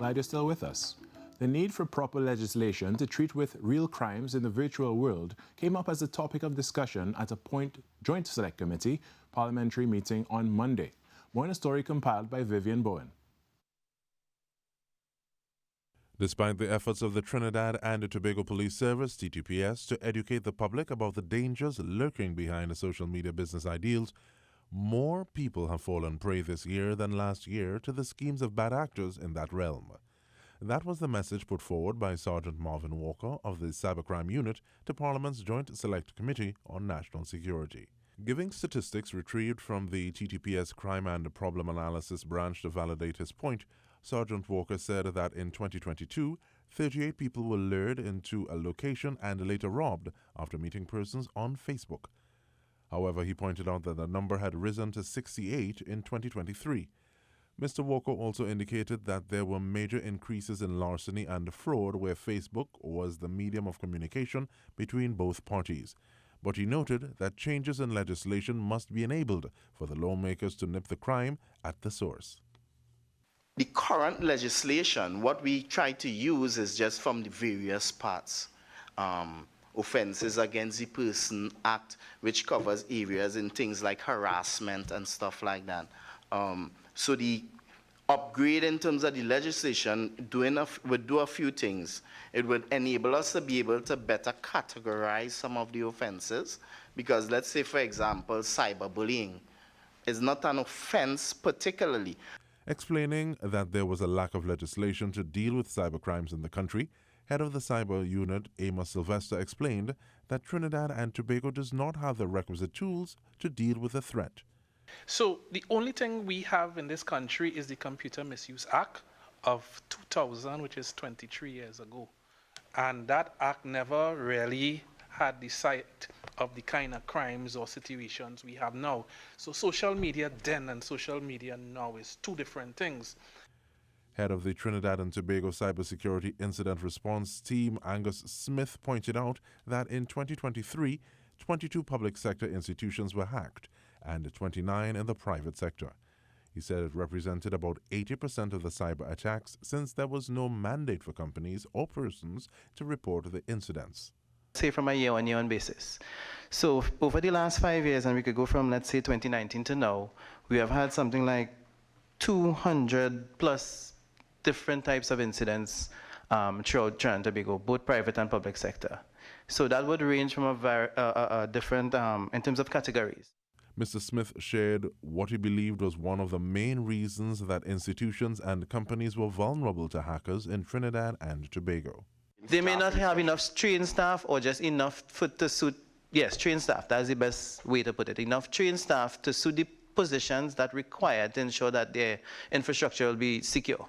Glad you're still with us. The need for proper legislation to treat with real crimes in the virtual world came up as a topic of discussion at a joint select committee parliamentary meeting on Monday. More in a story compiled by Vivian Bowen. Despite the efforts of the Trinidad and Tobago Police Service, TTPS, to educate the public about the dangers lurking behind the social media business ideals, more people have fallen prey this year than last year to the schemes of bad actors in that realm. That was the message put forward by Sergeant Marvin Walker of the Cybercrime Unit to Parliament's Joint Select Committee on National Security. Giving statistics retrieved from the TTPS Crime and Problem Analysis branch to validate his point, Sergeant Walker said that in 2022, 38 people were lured into a location and later robbed after meeting persons on Facebook. However, he pointed out that the number had risen to 68 in 2023. Mr. Walker also indicated that there were major increases in larceny and fraud where Facebook was the medium of communication between both parties. But he noted that changes in legislation must be enabled for the lawmakers to nip the crime at the source. The current legislation, what we try to use is just from the various parts. Offenses Against the Person Act, which covers areas in things like harassment and stuff like that. So the upgrade in terms of the legislation would do a few things. It would enable us to be able to better categorize some of the offenses, because let's say, for example, cyberbullying is not an offense particularly. Explaining that there was a lack of legislation to deal with cybercrimes in the country, head of the Cyber Unit, Amos Sylvester, explained that Trinidad and Tobago does not have the requisite tools to deal with the threat. So the only thing we have in this country is the Computer Misuse Act of 2000, which is 23 years ago. And that act never really had the sight of the kind of crimes or situations we have now. So social media then and social media now is two different things. Head of the Trinidad and Tobago Cybersecurity Incident Response Team, Angus Smith, pointed out that in 2023, 22 public sector institutions were hacked and 29 in the private sector. He said it represented about 80% of the cyber attacks, since there was no mandate for companies or persons to report the incidents. Say from a year-on-year basis. So over the last 5 years, and we could go from, let's say, 2019 to now, we have had something like 200 plus different types of incidents throughout Trinidad and Tobago, both private and public sector. So that would range from a different, in terms of categories. Mr. Smith shared what he believed was one of the main reasons that institutions and companies were vulnerable to hackers in Trinidad and Tobago. They may not have enough trained staff or just enough to suit, yes, trained staff, that's the best way to put it, enough trained staff to suit the positions that require to ensure that their infrastructure will be secure.